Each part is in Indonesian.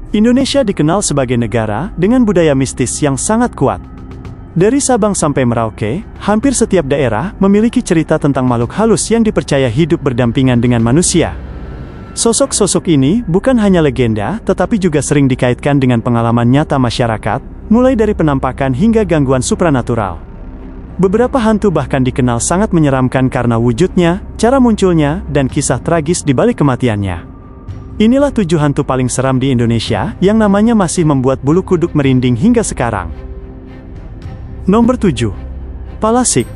Indonesia dikenal sebagai negara dengan budaya mistis yang sangat kuat. Dari Sabang sampai Merauke, hampir setiap daerah memiliki cerita tentang makhluk halus yang dipercaya hidup berdampingan dengan manusia. Sosok-sosok ini bukan hanya legenda, tetapi juga sering dikaitkan dengan pengalaman nyata masyarakat, mulai dari penampakan hingga gangguan supranatural. Beberapa hantu bahkan dikenal sangat menyeramkan karena wujudnya, cara munculnya, dan kisah tragis di balik kematiannya. Inilah 7 hantu paling seram di Indonesia yang namanya masih membuat bulu kuduk merinding hingga sekarang. Nomor 7. Palasik,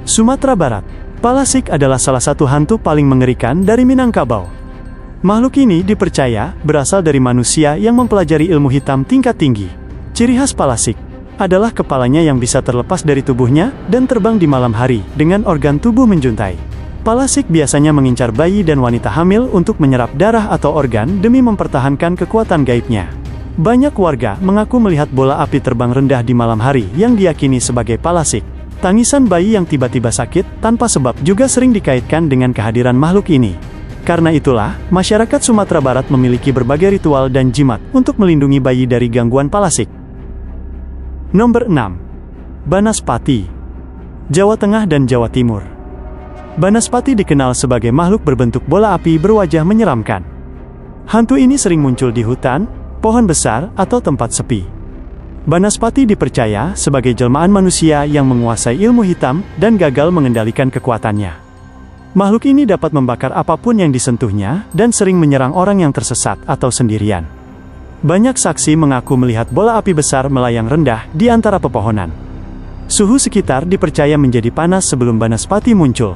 Sumatera Barat. Palasik adalah salah satu hantu paling mengerikan dari Minangkabau. Makhluk ini dipercaya berasal dari manusia yang mempelajari ilmu hitam tingkat tinggi. Ciri khas Palasik adalah kepalanya yang bisa terlepas dari tubuhnya dan terbang di malam hari dengan organ tubuh menjuntai. Palasik biasanya mengincar bayi dan wanita hamil untuk menyerap darah atau organ demi mempertahankan kekuatan gaibnya. Banyak warga mengaku melihat bola api terbang rendah di malam hari yang diyakini sebagai Palasik. Tangisan bayi yang tiba-tiba sakit tanpa sebab juga sering dikaitkan dengan kehadiran makhluk ini. Karena itulah, masyarakat Sumatera Barat memiliki berbagai ritual dan jimat untuk melindungi bayi dari gangguan Palasik. Nomor 6. Banaspati, Jawa Tengah dan Jawa Timur. Banaspati dikenal sebagai makhluk berbentuk bola api berwajah menyeramkan. Hantu ini sering muncul di hutan, pohon besar, atau tempat sepi. Banaspati dipercaya sebagai jelmaan manusia yang menguasai ilmu hitam dan gagal mengendalikan kekuatannya. Makhluk ini dapat membakar apapun yang disentuhnya dan sering menyerang orang yang tersesat atau sendirian. Banyak saksi mengaku melihat bola api besar melayang rendah di antara pepohonan. Suhu sekitar dipercaya menjadi panas sebelum Banaspati muncul.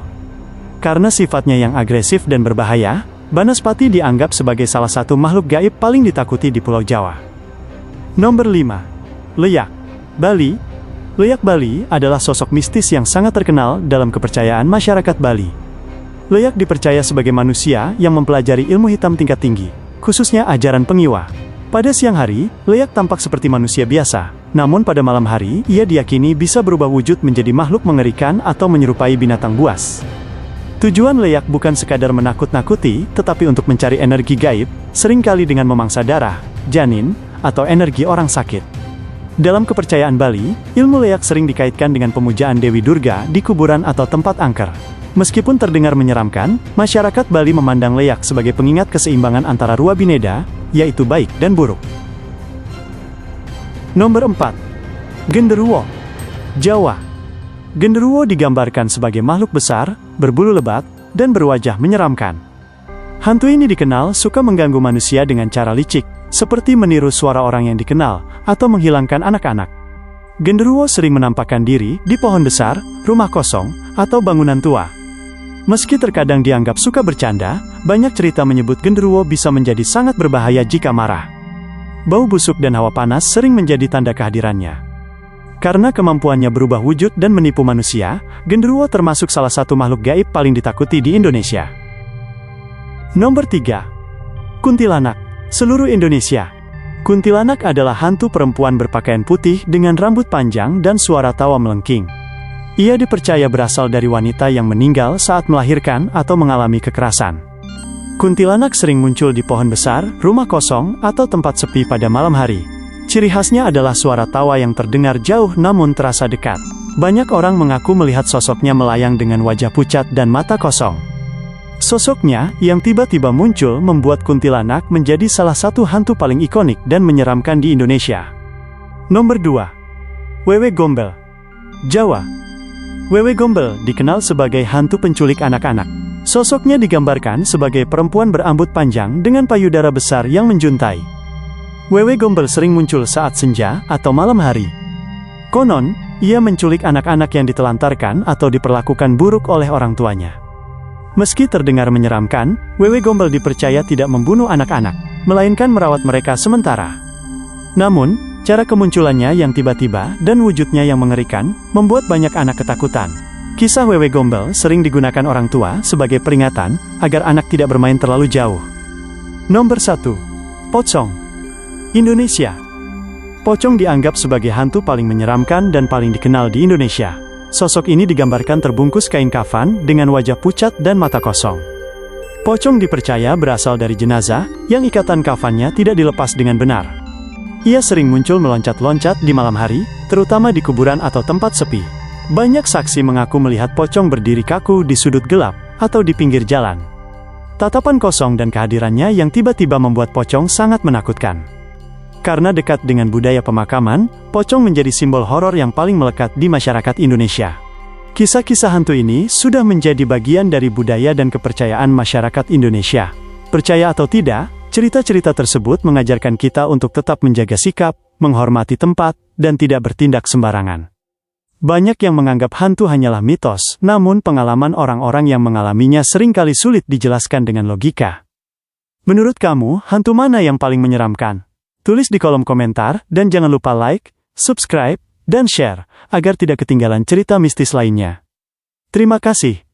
Karena sifatnya yang agresif dan berbahaya, Banaspati dianggap sebagai salah satu makhluk gaib paling ditakuti di Pulau Jawa. Nomor 5. Leyak, Bali. Leyak Bali adalah sosok mistis yang sangat terkenal dalam kepercayaan masyarakat Bali. Leyak dipercaya sebagai manusia yang mempelajari ilmu hitam tingkat tinggi, khususnya ajaran pengiwa. Pada siang hari, Leyak tampak seperti manusia biasa, namun pada malam hari, ia diyakini bisa berubah wujud menjadi makhluk mengerikan atau menyerupai binatang buas. Tujuan Leyak bukan sekadar menakut-nakuti, tetapi untuk mencari energi gaib, seringkali dengan memangsa darah, janin, atau energi orang sakit. Dalam kepercayaan Bali, ilmu Leyak sering dikaitkan dengan pemujaan Dewi Durga di kuburan atau tempat angker. Meskipun terdengar menyeramkan, masyarakat Bali memandang Leyak sebagai pengingat keseimbangan antara Rua Bineda, yaitu baik dan buruk. Nomor 4. Genderuwo, Jawa. Genderuwo digambarkan sebagai makhluk besar, berbulu lebat, dan berwajah menyeramkan. Hantu ini dikenal suka mengganggu manusia dengan cara licik, seperti meniru suara orang yang dikenal, atau menghilangkan anak-anak. Genderuwo sering menampakkan diri di pohon besar, rumah kosong, atau bangunan tua. Meski terkadang dianggap suka bercanda, banyak cerita menyebut genderuwo bisa menjadi sangat berbahaya jika marah. Bau busuk dan hawa panas sering menjadi tanda kehadirannya. Karena kemampuannya berubah wujud dan menipu manusia, genderuwo termasuk salah satu makhluk gaib paling ditakuti di Indonesia. Nomor 3. Kuntilanak, seluruh Indonesia. Kuntilanak adalah hantu perempuan berpakaian putih dengan rambut panjang dan suara tawa melengking. Ia dipercaya berasal dari wanita yang meninggal saat melahirkan atau mengalami kekerasan. Kuntilanak sering muncul di pohon besar, rumah kosong, atau tempat sepi pada malam hari. Ciri khasnya adalah suara tawa yang terdengar jauh namun terasa dekat. Banyak orang mengaku melihat sosoknya melayang dengan wajah pucat dan mata kosong. Sosoknya yang tiba-tiba muncul membuat kuntilanak menjadi salah satu hantu paling ikonik dan menyeramkan di Indonesia. Nomor 2. Wewe Gombel, Jawa. Wewe Gombel dikenal sebagai hantu penculik anak-anak. Sosoknya digambarkan sebagai perempuan berambut panjang dengan payudara besar yang menjuntai. Wewe Gombel sering muncul saat senja atau malam hari. Konon, ia menculik anak-anak yang ditelantarkan atau diperlakukan buruk oleh orang tuanya. Meski terdengar menyeramkan, Wewe Gombel dipercaya tidak membunuh anak-anak, melainkan merawat mereka sementara. Namun, cara kemunculannya yang tiba-tiba dan wujudnya yang mengerikan, membuat banyak anak ketakutan. Kisah Wewe Gombel sering digunakan orang tua sebagai peringatan, agar anak tidak bermain terlalu jauh. Nomor 1. Pocong, Indonesia. Pocong dianggap sebagai hantu paling menyeramkan dan paling dikenal di Indonesia. Sosok ini digambarkan terbungkus kain kafan dengan wajah pucat dan mata kosong. Pocong dipercaya berasal dari jenazah yang ikatan kafannya tidak dilepas dengan benar. Ia sering muncul meloncat-loncat di malam hari, terutama di kuburan atau tempat sepi. Banyak saksi mengaku melihat pocong berdiri kaku di sudut gelap atau di pinggir jalan. Tatapan kosong dan kehadirannya yang tiba-tiba membuat pocong sangat menakutkan. Karena dekat dengan budaya pemakaman, pocong menjadi simbol horor yang paling melekat di masyarakat Indonesia. Kisah-kisah hantu ini sudah menjadi bagian dari budaya dan kepercayaan masyarakat Indonesia. Percaya atau tidak, cerita-cerita tersebut mengajarkan kita untuk tetap menjaga sikap, menghormati tempat, dan tidak bertindak sembarangan. Banyak yang menganggap hantu hanyalah mitos, namun pengalaman orang-orang yang mengalaminya seringkali sulit dijelaskan dengan logika. Menurut kamu, hantu mana yang paling menyeramkan? Tulis di kolom komentar, dan jangan lupa like, subscribe, dan share, agar tidak ketinggalan cerita mistis lainnya. Terima kasih.